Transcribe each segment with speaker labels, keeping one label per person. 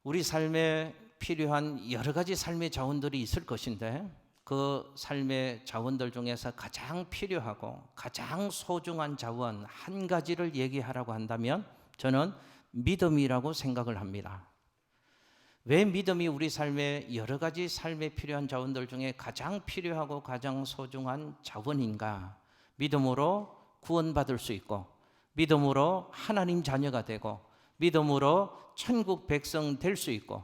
Speaker 1: 우리 삶에 필요한 여러 가지 삶의 자원들이 있을 것인데 그 삶의 자원들 중에서 가장 필요하고 가장 소중한 자원 한 가지를 얘기하라고 한다면 저는 믿음이라고 생각을 합니다. 왜 믿음이 우리 삶의 여러 가지 삶에 필요한 자원들 중에 가장 필요하고 가장 소중한 자원인가? 믿음으로 구원받을 수 있고 믿음으로 하나님 자녀가 되고 믿음으로 천국 백성 될 수 있고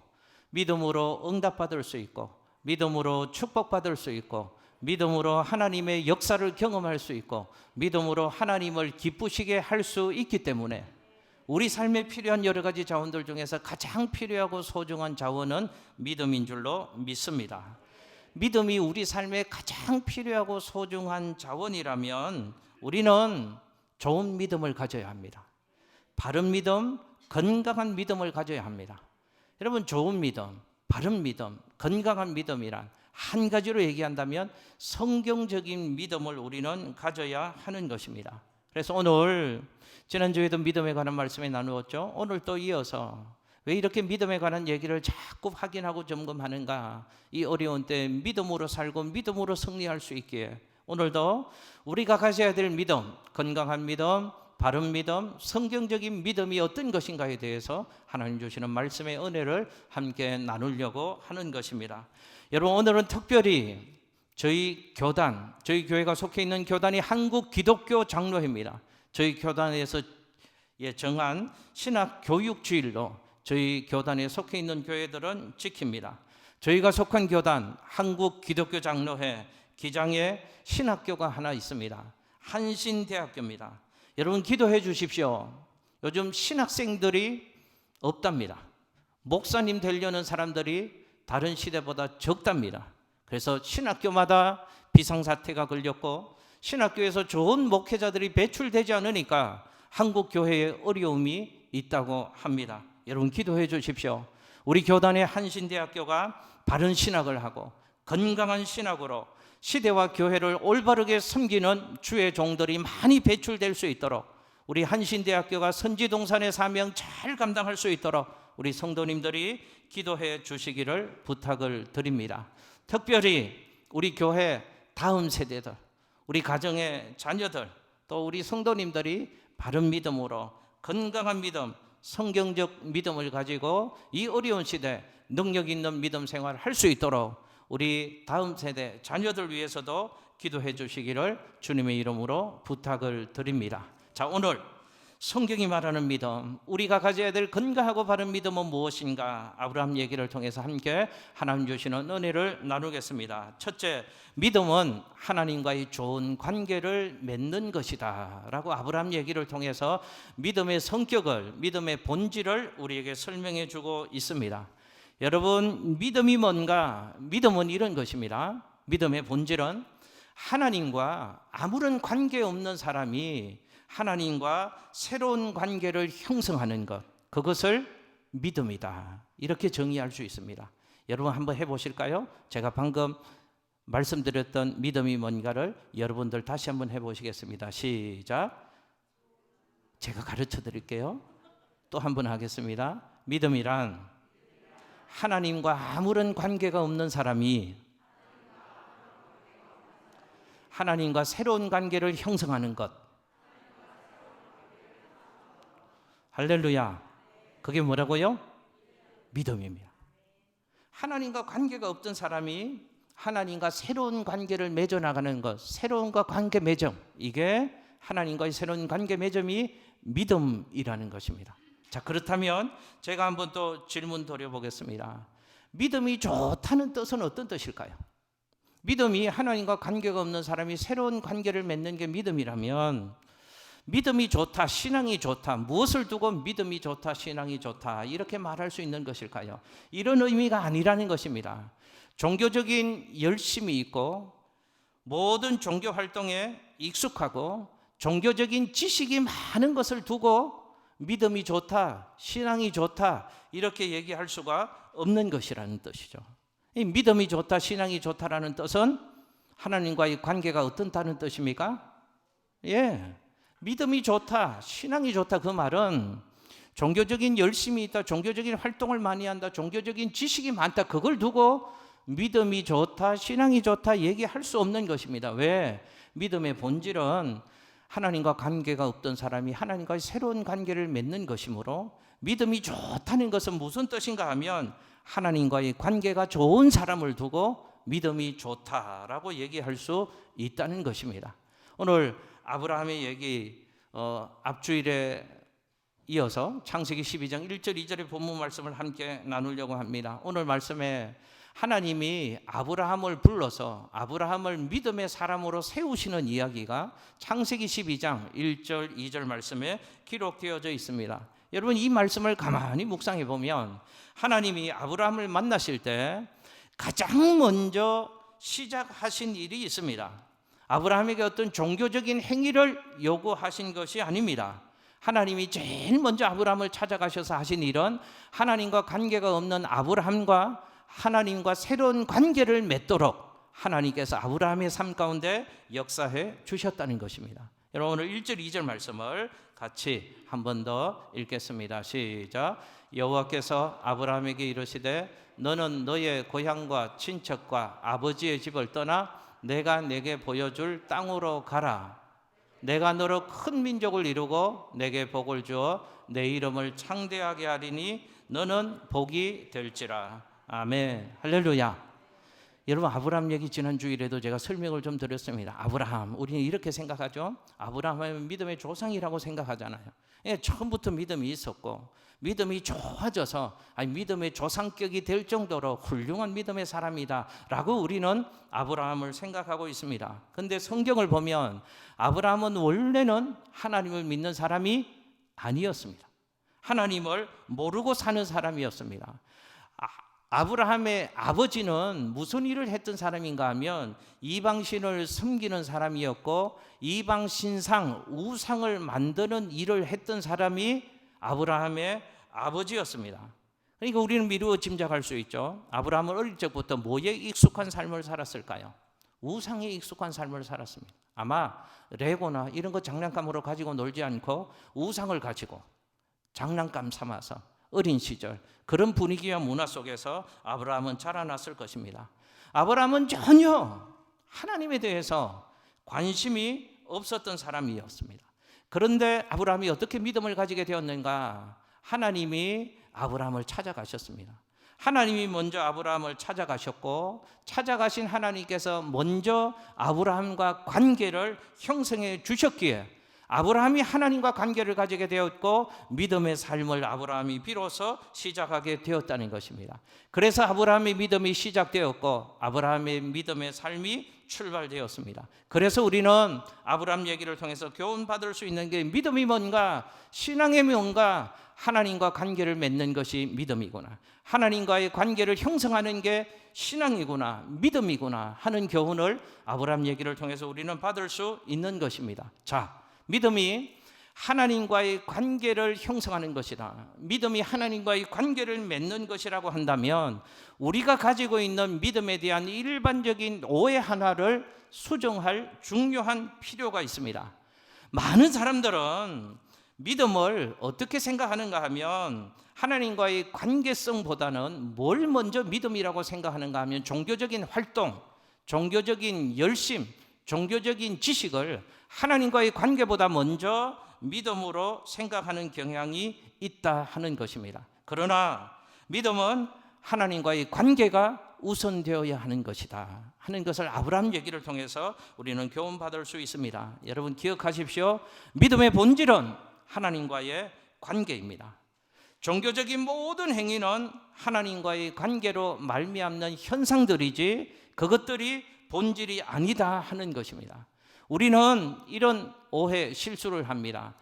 Speaker 1: 믿음으로 응답받을 수 있고 믿음으로 축복받을 수 있고 믿음으로 하나님의 역사를 경험할 수 있고 믿음으로 하나님을 기쁘시게 할 수 있기 때문에 우리 삶에 필요한 여러 가지 자원들 중에서 가장 필요하고 소중한 자원은 믿음인 줄로 믿습니다. 믿음이 우리 삶에 가장 필요하고 소중한 자원이라면 우리는 좋은 믿음을 가져야 합니다. 바른 믿음, 건강한 믿음을 가져야 합니다. 여러분, 좋은 믿음, 바른 믿음, 건강한 믿음이란 한 가지로 얘기한다면 성경적인 믿음을 우리는 가져야 하는 것입니다. 그래서 오늘 지난주에도 믿음에 관한 말씀을 나누었죠. 오늘 또 이어서 왜 이렇게 믿음에 관한 얘기를 자꾸 확인하고 점검하는가? 이 어려운 때 믿음으로 살고 믿음으로 승리할 수 있기에 오늘도 우리가 가져야 될 믿음, 건강한 믿음, 바른 믿음, 성경적인 믿음이 어떤 것인가에 대해서 하나님 주시는 말씀의 은혜를 함께 나누려고 하는 것입니다. 여러분, 오늘은 특별히 저희 교단, 저희 교회가 속해 있는 교단이 한국 기독교 장로회입니다. 저희 교단에서 정한 신학 교육 주일로 저희 교단에 속해 있는 교회들은 지킵니다. 저희가 속한 교단 한국 기독교 장로회 기장에 신학교가 하나 있습니다. 한신대학교입니다. 여러분, 기도해 주십시오. 요즘 신학생들이 없답니다. 목사님 되려는 사람들이 다른 시대보다 적답니다. 그래서 신학교마다 비상사태가 걸렸고 신학교에서 좋은 목회자들이 배출되지 않으니까 한국 교회에 어려움이 있다고 합니다. 여러분, 기도해 주십시오. 우리 교단의 한신대학교가 바른 신학을 하고 건강한 신학으로 시대와 교회를 올바르게 섬기는 주의 종들이 많이 배출될 수 있도록 우리 한신대학교가 선지동산의 사명 잘 감당할 수 있도록 우리 성도님들이 기도해 주시기를 부탁을 드립니다. 특별히 우리 교회 다음 세대들, 우리 가정의 자녀들, 또 우리 성도님들이 바른 믿음으로 건강한 믿음, 성경적 믿음을 가지고 이 어려운 시대 능력 있는 믿음 생활을 할 수 있도록 우리 다음 세대 자녀들 위해서도 기도해 주시기를 주님의 이름으로 부탁을 드립니다. 자, 오늘 성경이 말하는 믿음, 우리가 가져야 될 건강하고 바른 믿음은 무엇인가? 아브라함 얘기를 통해서 함께 하나님 주시는 은혜를 나누겠습니다. 첫째, 믿음은 하나님과의 좋은 관계를 맺는 것이다 라고 아브라함 얘기를 통해서 믿음의 성격을, 믿음의 본질을 우리에게 설명해 주고 있습니다. 여러분, 믿음이 뭔가? 믿음은 이런 것입니다. 믿음의 본질은 하나님과 아무런 관계 없는 사람이 하나님과 새로운 관계를 형성하는 것, 그것을 믿음이다, 이렇게 정의할 수 있습니다. 여러분, 한번 해보실까요? 제가 방금 말씀드렸던 믿음이 뭔가를 여러분들 다시 한번 해보시겠습니다. 시작. 제가 가르쳐 드릴게요. 또 한번 하겠습니다. 믿음이란 하나님과 아무런 관계가 없는 사람이 하나님과 새로운 관계를 형성하는 것. 할렐루야. 그게 뭐라고요? 믿음입니다. 하나님과 관계가 없던 사람이 하나님과 새로운 관계를 맺어나가는 것, 새로운 관계 맺음, 이게 하나님과의 새로운 관계 맺음이 믿음이라는 것입니다. 자, 그렇다면 제가 한번 또 질문 드려보겠습니다. 믿음이 좋다는 뜻은 어떤 뜻일까요? 믿음이 하나님과 관계가 없는 사람이 새로운 관계를 맺는 게 믿음이라면 믿음이 좋다, 신앙이 좋다, 무엇을 두고 믿음이 좋다, 신앙이 좋다 이렇게 말할 수 있는 것일까요? 이런 의미가 아니라는 것입니다. 종교적인 열심이 있고 모든 종교 활동에 익숙하고 종교적인 지식이 많은 것을 두고 믿음이 좋다, 신앙이 좋다 이렇게 얘기할 수가 없는 것이라는 뜻이죠. 이 믿음이 좋다, 신앙이 좋다라는 뜻은 하나님과의 관계가 어떻다는 뜻입니까? 예, 믿음이 좋다, 신앙이 좋다, 그 말은 종교적인 열심이 있다, 종교적인 활동을 많이 한다, 종교적인 지식이 많다, 그걸 두고 믿음이 좋다, 신앙이 좋다 얘기할 수 없는 것입니다. 왜? 믿음의 본질은 하나님과 관계가 없던 사람이 하나님과의 새로운 관계를 맺는 것이므로, 믿음이 좋다는 것은 무슨 뜻인가 하면 하나님과의 관계가 좋은 사람을 두고 믿음이 좋다라고 얘기할 수 있다는 것입니다. 오늘 아브라함의 얘기 앞주일에 이어서 창세기 12장 1절 2절의 본문 말씀을 함께 나누려고 합니다. 오늘 말씀에 하나님이 아브라함을 불러서 아브라함을 믿음의 사람으로 세우시는 이야기가 창세기 12장 1절 2절 말씀에 기록되어져 있습니다. 여러분, 이 말씀을 가만히 묵상해 보면 하나님이 아브라함을 만나실 때 가장 먼저 시작하신 일이 있습니다. 아브라함에게 어떤 종교적인 행위를 요구하신 것이 아닙니다. 하나님이 제일 먼저 아브라함을 찾아가셔서 하신 일은 하나님과 관계가 없는 아브라함과 하나님과 새로운 관계를 맺도록 하나님께서 아브라함의 삶 가운데 역사해 주셨다는 것입니다. 여러분, 오늘 1절 2절 말씀을 같이 한 번 더 읽겠습니다. 시작. 여호와께서 아브라함에게 이르시되 너는 너의 고향과 친척과 아버지의 집을 떠나 내가 내게 보여줄 땅으로 가라. 내가 너로 큰 민족을 이루고 내게 복을 주어 내 이름을 창대하게 하리니 너는 복이 될지라. 아멘. 할렐루야. 여러분, 아브라함 얘기 지난 주일에도 제가 설명을 좀 드렸습니다. 아브라함, 우리는 이렇게 생각하죠. 아브라함은 믿음의 조상이라고 생각하잖아요. 처음부터 믿음이 있었고 믿음이 좋아져서 믿음의 조상격이 될 정도로 훌륭한 믿음의 사람이다 라고 우리는 아브라함을 생각하고 있습니다. 그런데 성경을 보면 아브라함은 원래는 하나님을 믿는 사람이 아니었습니다. 하나님을 모르고 사는 사람이었습니다. 아브라함의 아버지는 무슨 일을 했던 사람인가 하면 이방신을 섬기는 사람이었고 이방신상, 우상을 만드는 일을 했던 사람이 아브라함의 아버지였습니다. 그러니까 우리는 미루어 짐작할 수 있죠. 아브라함은 어릴 적부터 뭐에 익숙한 삶을 살았을까요? 우상에 익숙한 삶을 살았습니다. 아마 레고나 이런 거 장난감으로 가지고 놀지 않고 우상을 가지고 장난감 삼아서 어린 시절 그런 분위기와 문화 속에서 아브라함은 자라났을 것입니다. 아브라함은 전혀 하나님에 대해서 관심이 없었던 사람이었습니다. 그런데 아브라함이 어떻게 믿음을 가지게 되었는가? 하나님이 아브라함을 찾아가셨습니다. 하나님이 먼저 아브라함을 찾아가셨고 찾아가신 하나님께서 먼저 아브라함과 관계를 형성해 주셨기에 아브라함이 하나님과 관계를 가지게 되었고 믿음의 삶을 아브라함이 비로소 시작하게 되었다는 것입니다. 그래서 아브라함의 믿음이 시작되었고 아브라함의 믿음의 삶이 출발되었습니다. 그래서 우리는 아브라함 얘기를 통해서 교훈받을 수 있는 게 믿음이 뭔가, 신앙이 뭔가, 하나님과 관계를 맺는 것이 믿음이구나, 하나님과의 관계를 형성하는 게 신앙이구나, 믿음이구나 하는 교훈을 아브라함 얘기를 통해서 우리는 받을 수 있는 것입니다. 자, 믿음이 하나님과의 관계를 형성하는 것이다, 믿음이 하나님과의 관계를 맺는 것이라고 한다면 우리가 가지고 있는 믿음에 대한 일반적인 오해 하나를 수정할 중요한 필요가 있습니다. 많은 사람들은 믿음을 어떻게 생각하는가 하면 하나님과의 관계성보다는 뭘 먼저 믿음이라고 생각하는가 하면 종교적인 활동, 종교적인 열심, 종교적인 지식을 하나님과의 관계보다 먼저 믿음으로 생각하는 경향이 있다 하는 것입니다. 그러나 믿음은 하나님과의 관계가 우선되어야 하는 것이다 하는 것을 아브라함 얘기를 통해서 우리는 교훈받을 수 있습니다. 여러분 기억하십시오. 믿음의 본질은 하나님과의 관계입니다. 종교적인 모든 행위는 하나님과의 관계로 말미암는 현상들이지 그것들이 본질이 아니다 하는 것입니다. 우리는 이런 오해, 실수를 합니다.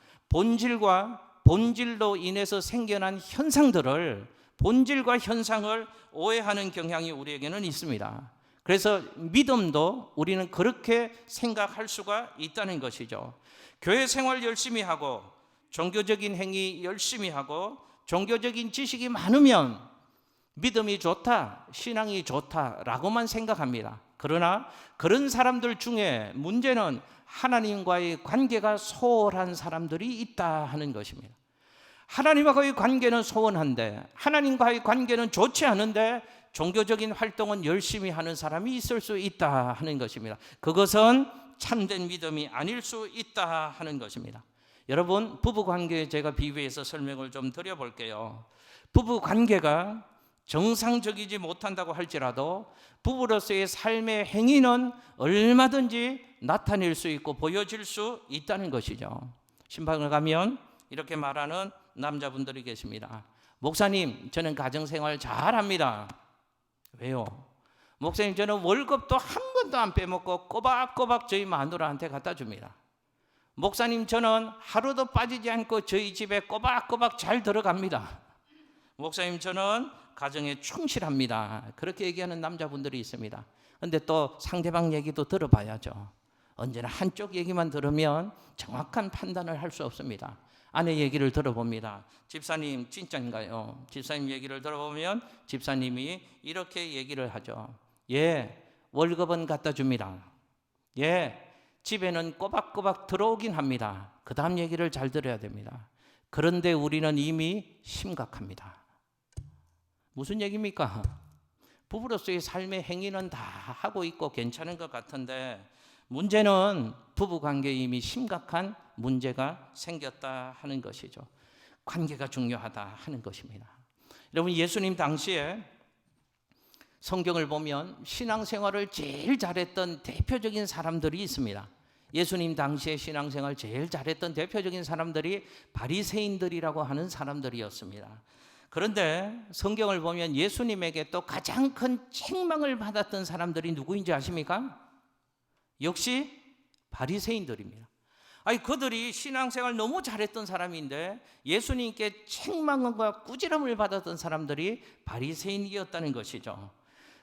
Speaker 1: 본질로 인해서 생겨난 현상들을, 본질과 현상을 오해하는 경향이 우리에게는 있습니다. 그래서 믿음도 우리는 그렇게 생각할 수가 있다는 것이죠. 교회 생활 열심히 하고 종교적인 행위 열심히 하고 종교적인 지식이 많으면 믿음이 좋다, 신앙이 좋다라고만 생각합니다. 그러나 그런 사람들 중에 문제는 하나님과의 관계가 소홀한 사람들이 있다 하는 것입니다. 하나님과의 관계는 소원한데, 하나님과의 관계는 좋지 않은데 종교적인 활동은 열심히 하는 사람이 있을 수 있다 하는 것입니다. 그것은 참된 믿음이 아닐 수 있다 하는 것입니다. 여러분, 부부관계에 제가 비유해서 설명을 좀 드려볼게요. 부부관계가 정상적이지 못한다고 할지라도 부부로서의 삶의 행위는 얼마든지 나타낼 수 있고 보여질 수 있다는 것이죠. 신방을 가면 이렇게 말하는 남자분들이 계십니다. 목사님, 저는 가정생활 잘합니다. 왜요? 목사님, 저는 월급도 한 번도 안 빼먹고 꼬박꼬박 저희 마누라한테 갖다 줍니다. 목사님, 저는 하루도 빠지지 않고 저희 집에 꼬박꼬박 잘 들어갑니다. 목사님, 저는 가정에 충실합니다. 그렇게 얘기하는 남자분들이 있습니다. 그런데 또 상대방 얘기도 들어봐야죠. 언제나 한쪽 얘기만 들으면 정확한 판단을 할 수 없습니다. 아내 얘기를 들어봅니다. 집사님 진짜인가요? 집사님 얘기를 들어보면 집사님이 이렇게 얘기를 하죠. 예, 월급은 갖다 줍니다. 예, 집에는 꼬박꼬박 들어오긴 합니다. 그 다음 얘기를 잘 들어야 됩니다. 그런데 우리는 이미 심각합니다. 무슨 얘기입니까? 부부로서의 삶의 행위는 다 하고 있고 괜찮은 것 같은데 문제는 부부관계에 이미 심각한 문제가 생겼다 하는 것이죠. 관계가 중요하다 하는 것입니다. 여러분, 예수님 당시에 성경을 보면 신앙생활을 제일 잘했던 대표적인 사람들이 있습니다. 예수님 당시에 신앙생활 제일 잘했던 대표적인 사람들이 바리새인들이라고 하는 사람들이었습니다. 그런데 성경을 보면 예수님에게 또 가장 큰 책망을 받았던 사람들이 누구인지 아십니까? 역시 바리새인들입니다. 아니, 그들이 신앙생활 너무 잘했던 사람인데 예수님께 책망과 꾸지람을 받았던 사람들이 바리새인이었다는 것이죠.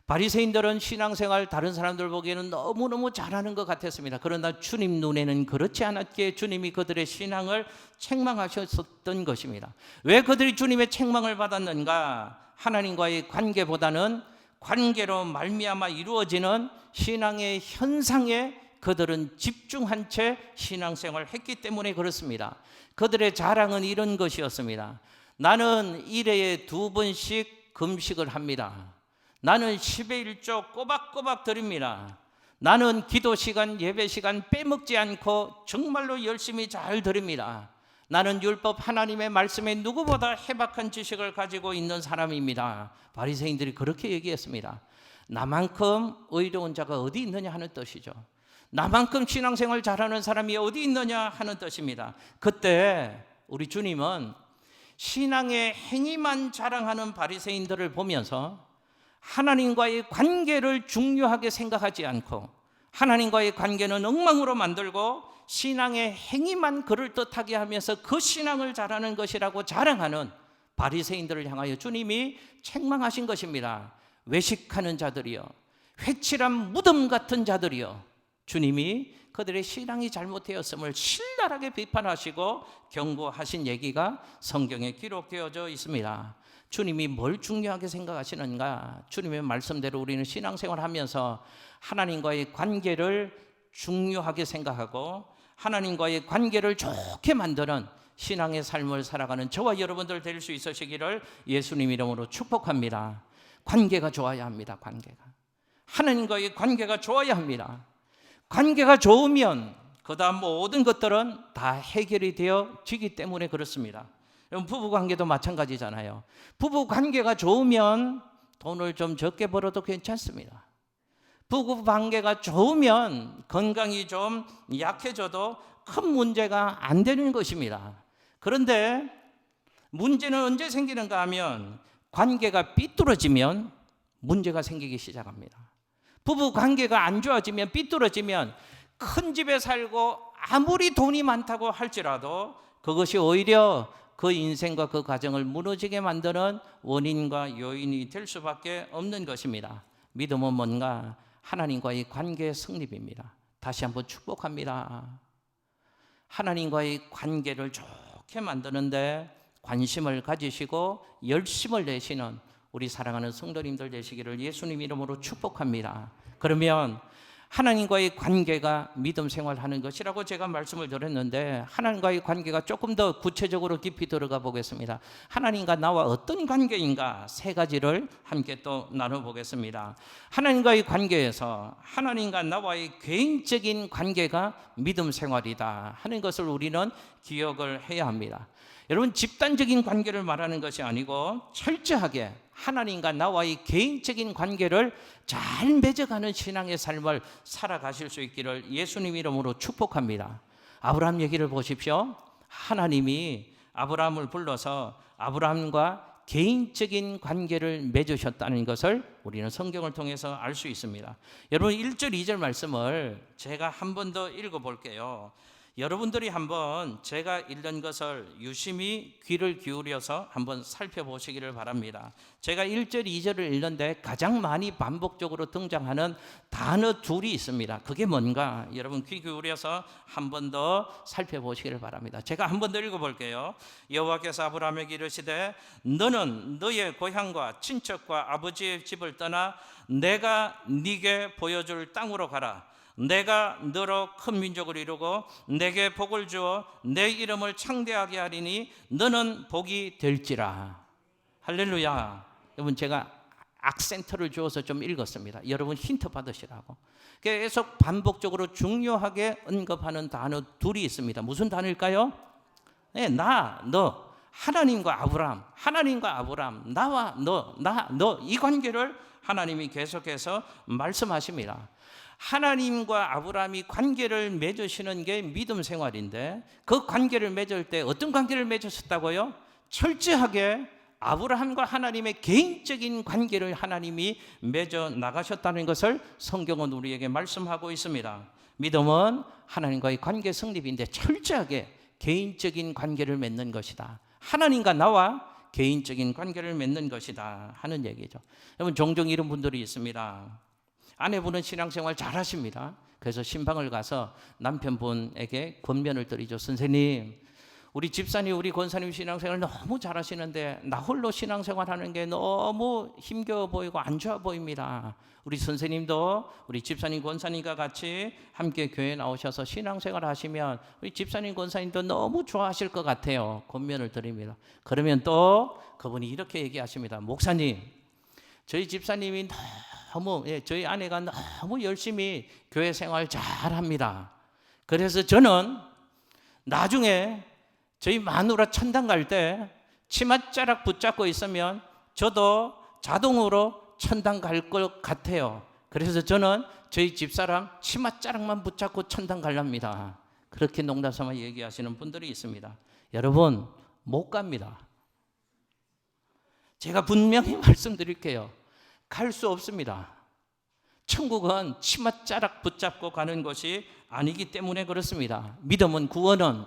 Speaker 1: 바리새인들은 신앙생활 다른 사람들 보기에는 너무너무 잘하는 것 같았습니다. 그러나 주님 눈에는 그렇지 않았기에 주님이 그들의 신앙을 책망하셨던 것입니다. 왜 그들이 주님의 책망을 받았는가? 하나님과의 관계보다는 관계로 말미암아 이루어지는 신앙의 현상에 그들은 집중한 채 신앙생활을 했기 때문에 그렇습니다. 그들의 자랑은 이런 것이었습니다. 나는 1회에 2번씩 금식을 합니다. 나는 10의 1조 꼬박꼬박 드립니다. 나는 기도 시간, 예배 시간 빼먹지 않고 정말로 열심히 잘 드립니다. 나는 율법 하나님의 말씀에 누구보다 해박한 지식을 가지고 있는 사람입니다. 바리새인들이 그렇게 얘기했습니다. 나만큼 의로운 자가 어디 있느냐 하는 뜻이죠. 나만큼 신앙생활 잘하는 사람이 어디 있느냐 하는 뜻입니다. 그때 우리 주님은 신앙의 행위만 자랑하는 바리새인들을 보면서 하나님과의 관계를 중요하게 생각하지 않고 하나님과의 관계는 엉망으로 만들고 신앙의 행위만 그럴듯하게 하면서 그 신앙을 잘하는 것이라고 자랑하는 바리새인들을 향하여 주님이 책망하신 것입니다. 외식하는 자들이요, 회칠한 무덤 같은 자들이요, 주님이 그들의 신앙이 잘못되었음을 신랄하게 비판하시고 경고하신 얘기가 성경에 기록되어져 있습니다. 주님이 뭘 중요하게 생각하시는가? 주님의 말씀대로 우리는 신앙생활을 하면서 하나님과의 관계를 중요하게 생각하고 하나님과의 관계를 좋게 만드는 신앙의 삶을 살아가는 저와 여러분들 될 수 있으시기를 예수님 이름으로 축복합니다. 관계가 좋아야 합니다. 관계가, 하나님과의 관계가 좋아야 합니다. 관계가 좋으면 그 다음 모든 것들은 다 해결이 되어지기 때문에 그렇습니다. 부부관계도 마찬가지잖아요. 부부관계가 좋으면 돈을 좀 적게 벌어도 괜찮습니다. 부부관계가 좋으면 건강이 좀 약해져도 큰 문제가 안 되는 것입니다. 그런데 문제는 언제 생기는가 하면 관계가 삐뚤어지면 문제가 생기기 시작합니다. 부부관계가 안 좋아지면, 삐뚤어지면 큰 집에 살고 아무리 돈이 많다고 할지라도 그것이 오히려 그 인생과 그 가정을 무너지게 만드는 원인과 요인이 될 수밖에 없는 것입니다. 믿음은 뭔가? 하나님과의 관계의 성립입니다. 다시 한번 축복합니다. 하나님과의 관계를 좋게 만드는데 관심을 가지시고 열심을 내시는 우리 사랑하는 성도님들 되시기를 예수님 이름으로 축복합니다. 그러면 하나님과의 관계가 믿음 생활하는 것이라고 제가 말씀을 드렸는데, 하나님과의 관계가 조금 더 구체적으로 깊이 들어가 보겠습니다. 하나님과 나와 어떤 관계인가, 세 가지를 함께 또 나눠보겠습니다. 하나님과의 관계에서 하나님과 나와의 개인적인 관계가 믿음 생활이다 하는 것을 우리는 기억을 해야 합니다. 여러분, 집단적인 관계를 말하는 것이 아니고 철저하게 하나님과 나와의 개인적인 관계를 잘 맺어가는 신앙의 삶을 살아가실 수 있기를 예수님 이름으로 축복합니다. 아브라함 얘기를 보십시오. 하나님이 아브라함을 불러서 아브라함과 개인적인 관계를 맺으셨다는 것을 우리는 성경을 통해서 알 수 있습니다. 여러분, 1절 2절 말씀을 제가 한 번 더 읽어볼게요. 여러분들이 한번 제가 읽는 것을 유심히 귀를 기울여서 한번 살펴보시기를 바랍니다. 제가 1절, 2절을 읽는데 가장 많이 반복적으로 등장하는 단어 둘이 있습니다. 그게 뭔가 여러분 귀 기울여서 한 번 더 살펴보시기를 바랍니다. 제가 한 번 더 읽어볼게요. 여호와께서 아브라함에게 이르시되 너는 너의 고향과 친척과 아버지의 집을 떠나 내가 네게 보여줄 땅으로 가라. 내가 너로 큰 민족을 이루고 내게 복을 주어 내 이름을 창대하게 하리니 너는 복이 될지라. 할렐루야. 여러분, 제가 악센트를 주어서 좀 읽었습니다. 여러분 힌트 받으시라고. 계속 반복적으로 중요하게 언급하는 단어 둘이 있습니다. 무슨 단어일까요? 네, 나, 너. 하나님과 아브라함, 하나님과 아브라함, 나와 너, 나, 너, 이 관계를 하나님이 계속해서 말씀하십니다. 하나님과 아브라함이 관계를 맺으시는 게 믿음 생활인데, 그 관계를 맺을 때 어떤 관계를 맺으셨다고요? 철저하게 아브라함과 하나님의 개인적인 관계를 하나님이 맺어 나가셨다는 것을 성경은 우리에게 말씀하고 있습니다. 믿음은 하나님과의 관계 성립인데 철저하게 개인적인 관계를 맺는 것이다. 하나님과 나와 개인적인 관계를 맺는 것이다 하는 얘기죠. 여러분, 종종 이런 분들이 있습니다. 아내분은 신앙생활 잘 하십니다. 그래서 신방을 가서 남편분에게 권면을 드리죠. 선생님, 우리 집사님, 우리 권사님 신앙생활 너무 잘 하시는데 나 홀로 신앙생활 하는 게 너무 힘겨워 보이고 안 좋아 보입니다. 우리 선생님도 우리 집사님, 권사님과 같이 함께 교회에 나오셔서 신앙생활 하시면 우리 집사님, 권사님도 너무 좋아하실 것 같아요. 권면을 드립니다. 그러면 또 그분이 이렇게 얘기하십니다. 목사님, 저희 집사님이 저희 아내가 너무 열심히 교회 생활 잘합니다. 그래서 저는 나중에 저희 마누라 천당 갈 때 치맛자락 붙잡고 있으면 저도 자동으로 천당 갈 것 같아요. 그래서 저는 저희 집사람 치맛자락만 붙잡고 천당 갈랍니다. 그렇게 농담삼아 얘기하시는 분들이 있습니다. 여러분, 못 갑니다. 제가 분명히 말씀드릴게요. 갈 수 없습니다. 천국은 치맛자락 붙잡고 가는 것이 아니기 때문에 그렇습니다. 믿음은, 구원은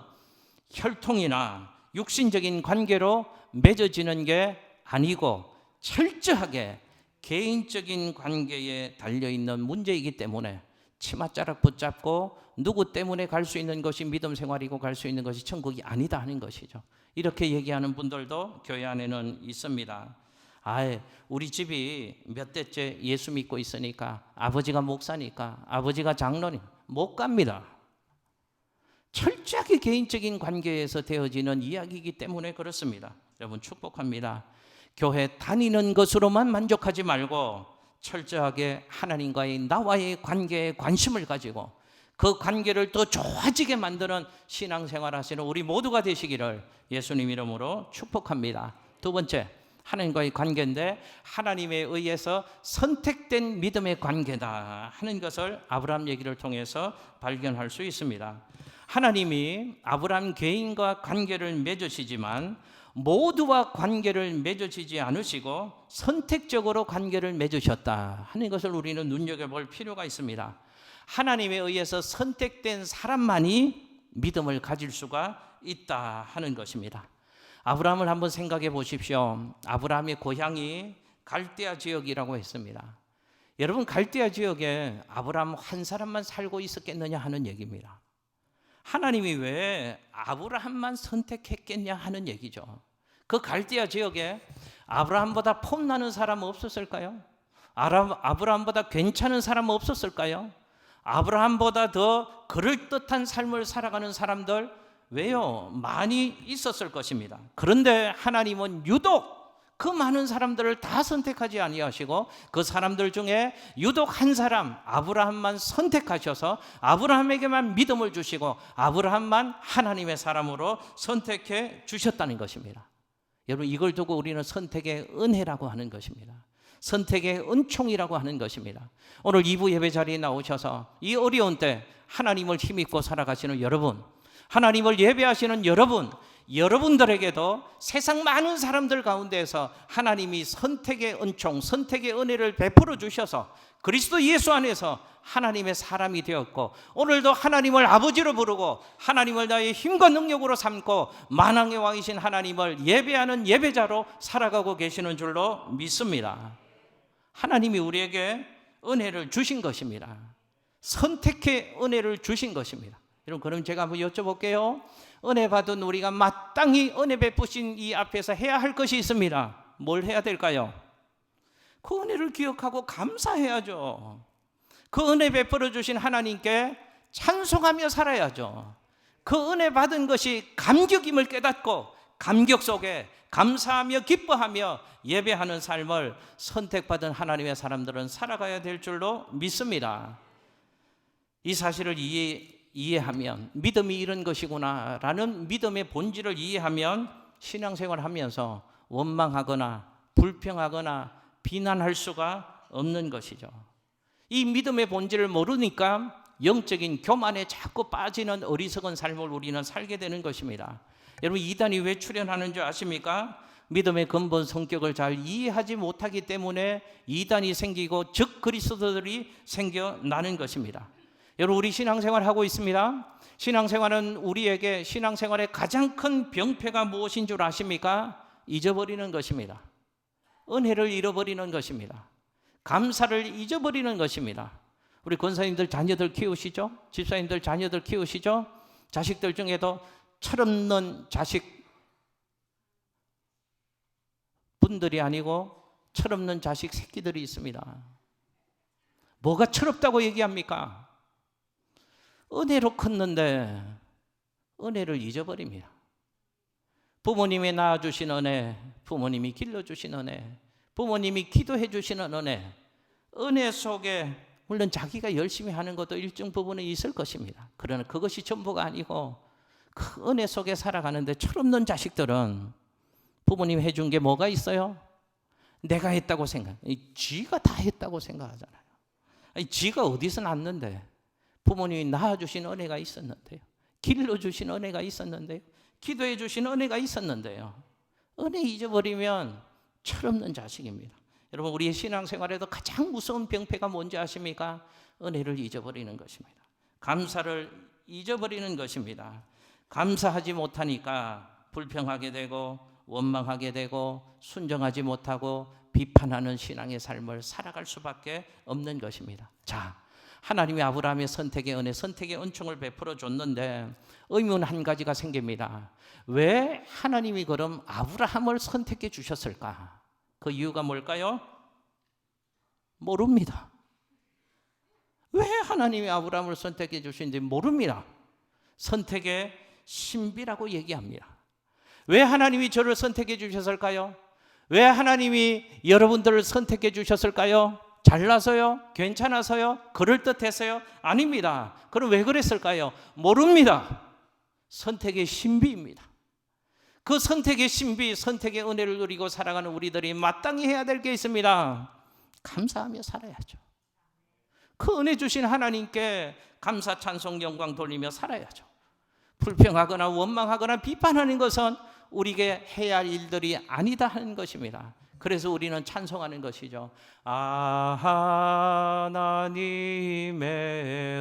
Speaker 1: 혈통이나 육신적인 관계로 맺어지는 게 아니고 철저하게 개인적인 관계에 달려있는 문제이기 때문에 치맛자락 붙잡고 누구 때문에 갈 수 있는 것이 믿음 생활이고 갈 수 있는 것이 천국이 아니다 하는 것이죠. 이렇게 얘기하는 분들도 교회 안에는 있습니다. 우리 집이 몇 대째 예수 믿고 있으니까, 아버지가 목사니까, 아버지가 장로니 못 갑니다. 철저하게 개인적인 관계에서 되어지는 이야기이기 때문에 그렇습니다. 여러분, 축복합니다. 교회 다니는 것으로만 만족하지 말고 철저하게 하나님과의 나와의 관계에 관심을 가지고 그 관계를 더 좋아지게 만드는 신앙생활 하시는 우리 모두가 되시기를 예수님 이름으로 축복합니다. 두 번째, 하나님과의 관계인데 하나님에 의해서 선택된 믿음의 관계다 하는 것을 아브라함 얘기를 통해서 발견할 수 있습니다. 하나님이 아브라함 개인과 관계를 맺으시지만 모두와 관계를 맺으시지 않으시고 선택적으로 관계를 맺으셨다 하는 것을 우리는 눈여겨볼 필요가 있습니다. 하나님에 의해서 선택된 사람만이 믿음을 가질 수가 있다 하는 것입니다. 아브라함을 한번 생각해 보십시오. 아브라함의 고향이 갈대아 지역이라고 했습니다. 여러분, 갈대아 지역에 아브라함 한 사람만 살고 있었겠느냐 하는 얘기입니다. 하나님이 왜 아브라함만 선택했겠냐 하는 얘기죠. 그 갈대아 지역에 아브라함보다 폼나는 사람 없었을까요? 아브라함보다 괜찮은 사람 없었을까요? 아브라함보다 더 그럴듯한 삶을 살아가는 사람들 왜요? 많이 있었을 것입니다. 그런데 하나님은 유독 그 많은 사람들을 다 선택하지 아니하시고 그 사람들 중에 유독 한 사람 아브라함만 선택하셔서 아브라함에게만 믿음을 주시고 아브라함만 하나님의 사람으로 선택해 주셨다는 것입니다. 여러분, 이걸 두고 우리는 선택의 은혜라고 하는 것입니다. 선택의 은총이라고 하는 것입니다. 오늘 2부 예배 자리에 나오셔서 이 어려운 때 하나님을 힘입고 살아가시는 여러분, 하나님을 예배하시는 여러분, 여러분들에게도 세상 많은 사람들 가운데에서 하나님이 선택의 은총, 선택의 은혜를 베풀어 주셔서 그리스도 예수 안에서 하나님의 사람이 되었고 오늘도 하나님을 아버지로 부르고 하나님을 나의 힘과 능력으로 삼고 만왕의 왕이신 하나님을 예배하는 예배자로 살아가고 계시는 줄로 믿습니다. 하나님이 우리에게 은혜를 주신 것입니다. 선택의 은혜를 주신 것입니다. 여러분, 그럼 제가 한번 여쭤볼게요. 은혜 받은 우리가 마땅히 은혜 베푸신 이 앞에서 해야 할 것이 있습니다. 뭘 해야 될까요? 그 은혜를 기억하고 감사해야죠. 그 은혜 베풀어 주신 하나님께 찬송하며 살아야죠. 그 은혜 받은 것이 감격임을 깨닫고 감격 속에 감사하며 기뻐하며 예배하는 삶을 선택받은 하나님의 사람들은 살아가야 될 줄로 믿습니다. 이 사실을 이해하면 믿음이 이런 것이구나 라는 믿음의 본질을 이해하면 신앙생활을 하면서 원망하거나 불평하거나 비난할 수가 없는 것이죠. 이 믿음의 본질을 모르니까 영적인 교만에 자꾸 빠지는 어리석은 삶을 우리는 살게 되는 것입니다. 여러분, 이단이 왜 출현하는 줄 아십니까? 믿음의 근본 성격을 잘 이해하지 못하기 때문에 이단이 생기고 즉 그리스도들이 생겨나는 것입니다. 여러분, 우리 신앙생활 하고 있습니다. 신앙생활은 우리에게 신앙생활의 가장 큰 병폐가 무엇인 줄 아십니까? 잊어버리는 것입니다. 은혜를 잃어버리는 것입니다. 감사를 잊어버리는 것입니다. 우리 권사님들 자녀들 키우시죠? 집사님들 자녀들 키우시죠? 자식들 중에도 철없는 자식 분들이 아니고 철없는 자식 새끼들이 있습니다. 뭐가 철없다고 얘기합니까? 은혜로 컸는데 은혜를 잊어버립니다. 부모님이 낳아주신 은혜, 부모님이 길러주신 은혜, 부모님이 기도해 주시는 은혜 속에 물론 자기가 열심히 하는 것도 일정 부분은 있을 것입니다. 그러나 그것이 전부가 아니고 그 은혜 속에 살아가는데 철없는 자식들은 부모님 해준 게 뭐가 있어요? 내가 했다고 지가 다 했다고 생각하잖아요. 지가 어디서 났는데 부모님이 낳아주신 은혜가 있었는데요. 길러주신 은혜가 있었는데요. 기도해 주신 은혜가 있었는데요. 은혜 잊어버리면 철없는 자식입니다. 여러분, 우리의 신앙생활에도 가장 무서운 병폐가 뭔지 아십니까? 은혜를 잊어버리는 것입니다. 감사를 잊어버리는 것입니다. 감사하지 못하니까 불평하게 되고 원망하게 되고 순정하지 못하고 비판하는 신앙의 삶을 살아갈 수밖에 없는 것입니다. 자, 하나님이 아브라함의 선택의 은혜, 선택의 은총을 베풀어 줬는데 의문 한 가지가 생깁니다. 왜 하나님이 그럼 아브라함을 선택해 주셨을까? 그 이유가 뭘까요? 모릅니다. 왜 하나님이 아브라함을 선택해 주신지 모릅니다. 선택의 신비라고 얘기합니다. 왜 하나님이 저를 선택해 주셨을까요? 왜 하나님이 여러분들을 선택해 주셨을까요? 잘나서요? 괜찮아서요? 그럴듯해서요? 아닙니다. 그럼 왜 그랬을까요? 모릅니다. 선택의 신비입니다. 그 선택의 신비, 선택의 은혜를 누리고 살아가는 우리들이 마땅히 해야 될 게 있습니다. 감사하며 살아야죠. 그 은혜 주신 하나님께 감사, 찬송, 영광 돌리며 살아야죠. 불평하거나 원망하거나 비판하는 것은 우리에게 해야 할 일들이 아니다 하는 것입니다. 그래서 우리는 찬송하는 것이죠. 하나님의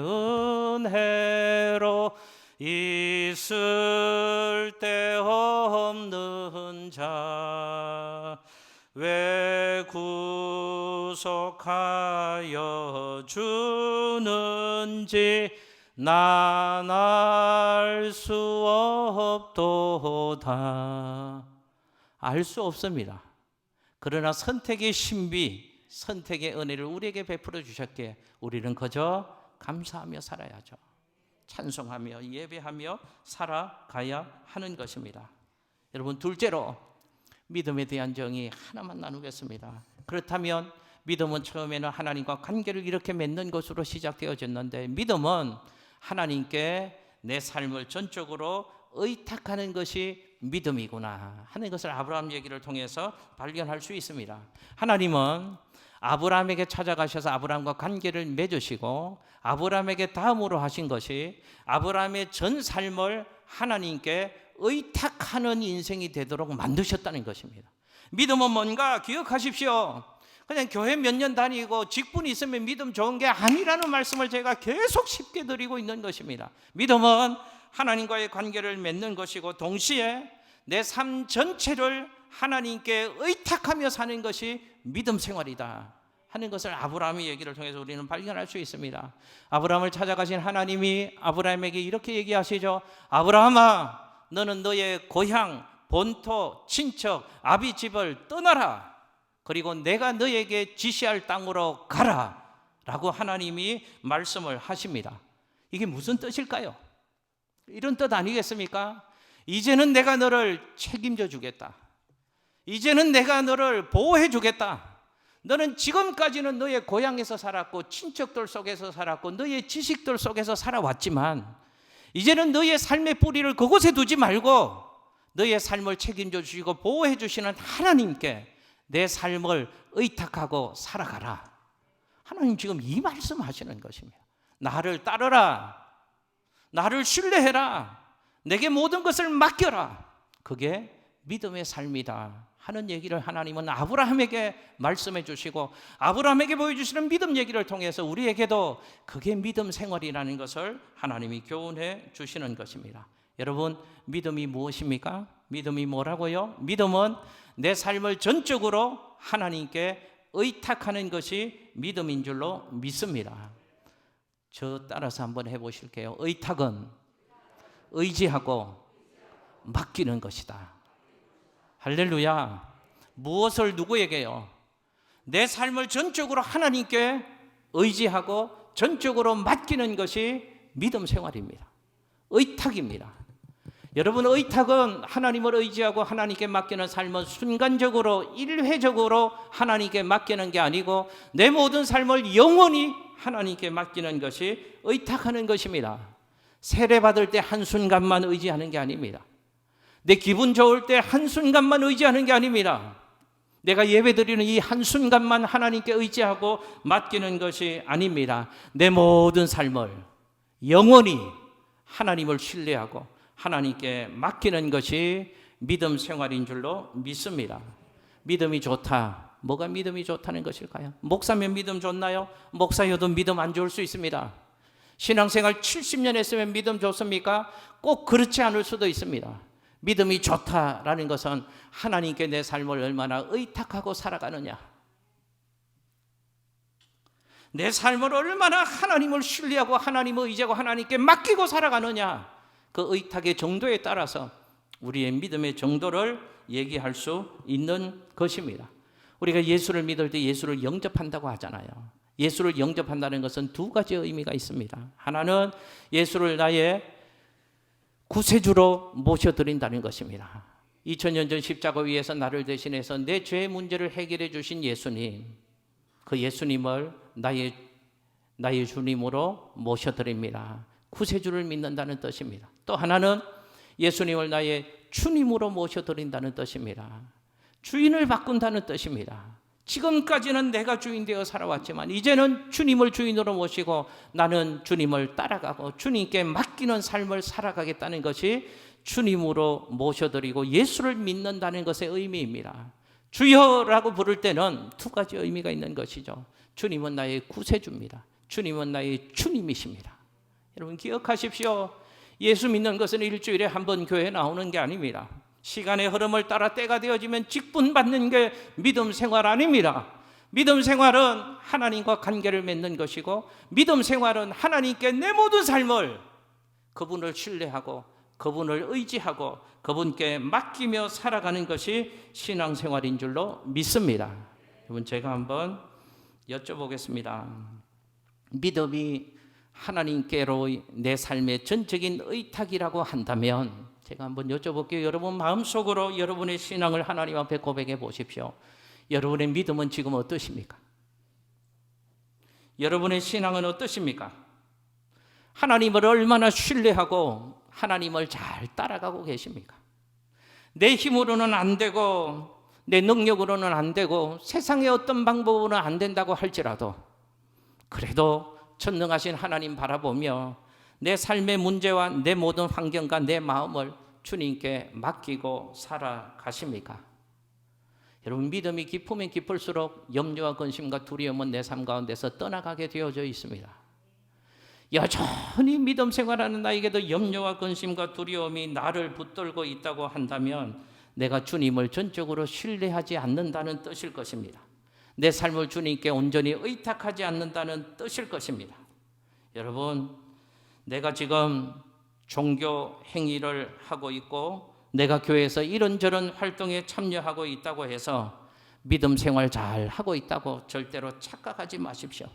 Speaker 1: 은혜로 있을 데 없는 자 왜 구속하여 주는지 난 알 수 없도다. 알 수 없습니다. 그러나 선택의 신비, 선택의 은혜를 우리에게 베풀어 주셨기에 우리는 그저 감사하며 살아야죠. 찬송하며 예배하며 살아가야 하는 것입니다. 여러분, 둘째로 믿음에 대한 정의 하나만 나누겠습니다. 그렇다면 믿음은 처음에는 하나님과 관계를 이렇게 맺는 것으로 시작되어졌는데, 믿음은 하나님께 내 삶을 전적으로 의탁하는 것이 믿음이구나 하는 것을 아브라함 얘기를 통해서 발견할 수 있습니다. 하나님은 아브라함에게 찾아가셔서 아브라함과 관계를 맺으시고, 아브라함에게 다음으로 하신 것이 아브라함의 전 삶을 하나님께 의탁하는 인생이 되도록 만드셨다는 것입니다. 믿음은 뭔가 기억하십시오. 그냥 교회 몇 년 다니고 직분이 있으면 믿음 좋은 게 아니라는 말씀을 제가 계속 쉽게 드리고 있는 것입니다. 믿음은 하나님과의 관계를 맺는 것이고, 동시에 내 삶 전체를 하나님께 의탁하며 사는 것이 믿음 생활이다 하는 것을 아브라함의 얘기를 통해서 우리는 발견할 수 있습니다. 아브라함을 찾아가신 하나님이 아브라함에게 이렇게 얘기하시죠. 아브라함아, 너는 너의 고향, 본토, 친척, 아비 집을 떠나라. 그리고 내가 너에게 지시할 땅으로 가라 라고 하나님이 말씀을 하십니다. 이게 무슨 뜻일까요? 이런 뜻 아니겠습니까? 이제는 내가 너를 책임져 주겠다. 이제는 내가 너를 보호해 주겠다. 너는 지금까지는 너의 고향에서 살았고 친척들 속에서 살았고 너의 지식들 속에서 살아왔지만, 이제는 너의 삶의 뿌리를 그곳에 두지 말고 너의 삶을 책임져 주시고 보호해 주시는 하나님께 내 삶을 의탁하고 살아가라. 하나님 지금 이 말씀하시는 것입니다. 나를 따르라. 나를 신뢰해라. 내게 모든 것을 맡겨라. 그게 믿음의 삶이다 하는 얘기를 하나님은 아브라함에게 말씀해 주시고, 아브라함에게 보여주시는 믿음 얘기를 통해서 우리에게도 그게 믿음 생활이라는 것을 하나님이 교훈해 주시는 것입니다. 여러분, 믿음이 무엇입니까? 믿음이 뭐라고요? 믿음은 내 삶을 전적으로 하나님께 의탁하는 것이 믿음인 줄로 믿습니다. 저 따라서 한번 해보실게요. 의탁은 의지하고 맡기는 것이다. 할렐루야. 무엇을 누구에게요? 내 삶을 전적으로 하나님께 의지하고 전적으로 맡기는 것이 믿음 생활입니다. 의탁입니다. 여러분, 의탁은 하나님을 의지하고 하나님께 맡기는 삶은 순간적으로 일회적으로 하나님께 맡기는 게 아니고 내 모든 삶을 영원히 하나님께 맡기는 것이 의탁하는 것입니다. 세례받을 때 한순간만 의지하는 게 아닙니다. 내 기분 좋을 때 한순간만 의지하는 게 아닙니다. 내가 예배드리는 이 한순간만 하나님께 의지하고 맡기는 것이 아닙니다. 내 모든 삶을 영원히 하나님을 신뢰하고 하나님께 맡기는 것이 믿음 생활인 줄로 믿습니다. 믿음이 좋다. 뭐가 믿음이 좋다는 것일까요? 목사면 믿음 좋나요? 목사여도 믿음 안 좋을 수 있습니다. 신앙생활 70년 했으면 믿음 좋습니까? 꼭 그렇지 않을 수도 있습니다. 믿음이 좋다라는 것은 하나님께 내 삶을 얼마나 의탁하고 살아가느냐, 내 삶을 얼마나 하나님을 신뢰하고 하나님을 의지하고 하나님께 맡기고 살아가느냐, 그 의탁의 정도에 따라서 우리의 믿음의 정도를 얘기할 수 있는 것입니다. 우리가 예수를 믿을 때 예수를 영접한다고 하잖아요. 예수를 영접한다는 것은 두 가지 의미가 있습니다. 하나는 예수를 나의 구세주로 모셔드린다는 것입니다. 2000년 전 십자가 위에서 나를 대신해서 내 죄의 문제를 해결해 주신 예수님, 그 예수님을 나의 주님으로 모셔드립니다. 구세주를 믿는다는 뜻입니다. 또 하나는 예수님을 나의 주님으로 모셔드린다는 뜻입니다. 주인을 바꾼다는 뜻입니다. 지금까지는 내가 주인 되어 살아왔지만 이제는 주님을 주인으로 모시고 나는 주님을 따라가고 주님께 맡기는 삶을 살아가겠다는 것이 주님으로 모셔드리고 예수를 믿는다는 것의 의미입니다. 주여라고 부를 때는 두 가지 의미가 있는 것이죠. 주님은 나의 구세주입니다. 주님은 나의 주님이십니다. 여러분 기억하십시오. 예수 믿는 것은 일주일에 한 번 교회에 나오는 게 아닙니다. 시간의 흐름을 따라 때가 되어지면 직분받는 게 믿음 생활 아닙니다. 믿음 생활은 하나님과 관계를 맺는 것이고 믿음 생활은 하나님께 내 모든 삶을 그분을 신뢰하고 그분을 의지하고 그분께 맡기며 살아가는 것이 신앙생활인 줄로 믿습니다. 여러분 제가 한번 여쭤보겠습니다. 믿음이 하나님께로 내 삶의 전적인 의탁이라고 한다면, 제가 한번 여쭤볼게요. 여러분 마음속으로 여러분의 신앙을 하나님 앞에 고백해 보십시오. 여러분의 믿음은 지금 어떠십니까? 여러분의 신앙은 어떠십니까? 하나님을 얼마나 신뢰하고 하나님을 잘 따라가고 계십니까? 내 힘으로는 안 되고 내 능력으로는 안 되고 세상의 어떤 방법으로는 안 된다고 할지라도, 그래도 전능하신 하나님 바라보며 내 삶의 문제와 내 모든 환경과 내 마음을 주님께 맡기고 살아가십니까? 여러분, 믿음이 깊으면 깊을수록 염려와 근심과 두려움은 내 삶 가운데서 떠나가게 되어져 있습니다. 여전히 믿음 생활하는 나에게도 염려와 근심과 두려움이 나를 붙들고 있다고 한다면 내가 주님을 전적으로 신뢰하지 않는다는 뜻일 것입니다. 내 삶을 주님께 온전히 의탁하지 않는다는 뜻일 것입니다. 여러분, 내가 지금 종교 행위를 하고 있고 내가 교회에서 이런저런 활동에 참여하고 있다고 해서 믿음 생활 잘 하고 있다고 절대로 착각하지 마십시오.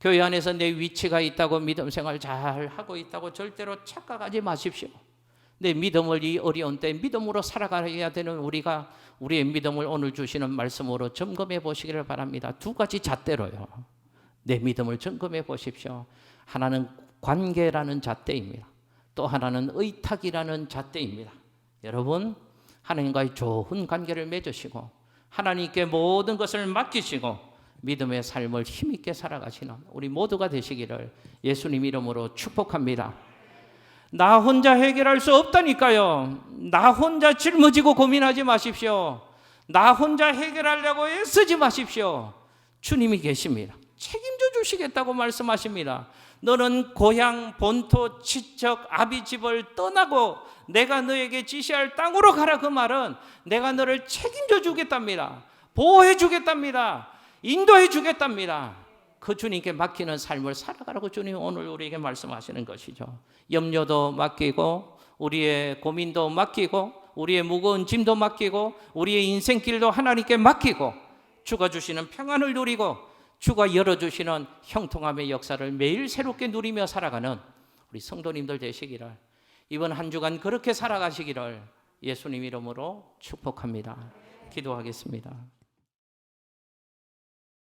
Speaker 1: 교회 안에서 내 위치가 있다고 믿음 생활 잘 하고 있다고 절대로 착각하지 마십시오. 내 믿음을 이 어려운 때 믿음으로 살아가야 되는 우리가 우리의 믿음을 오늘 주시는 말씀으로 점검해 보시기를 바랍니다. 두 가지 잣대로요. 내 믿음을 점검해 보십시오. 하나는 관계라는 잣대입니다. 또 하나는 의탁이라는 잣대입니다. 여러분, 하나님과의 좋은 관계를 맺으시고 하나님께 모든 것을 맡기시고 믿음의 삶을 힘있게 살아가시는 우리 모두가 되시기를 예수님 이름으로 축복합니다. 나 혼자 해결할 수 없다니까요. 나 혼자 짊어지고 고민하지 마십시오. 나 혼자 해결하려고 애쓰지 마십시오. 주님이 계십니다. 책임져 주시겠다고 말씀하십니다. 너는 고향, 본토, 친척, 아비 집을 떠나고 내가 너에게 지시할 땅으로 가라. 그 말은 내가 너를 책임져 주겠답니다. 보호해 주겠답니다. 인도해 주겠답니다. 그 주님께 맡기는 삶을 살아가라고 주님 오늘 우리에게 말씀하시는 것이죠. 염려도 맡기고 우리의 고민도 맡기고 우리의 무거운 짐도 맡기고 우리의 인생길도 하나님께 맡기고 주가 주시는 평안을 누리고 주가 열어주시는 형통함의 역사를 매일 새롭게 누리며 살아가는 우리 성도님들 되시기를, 이번 한 주간 그렇게 살아가시기를 예수님 이름으로 축복합니다. 기도하겠습니다.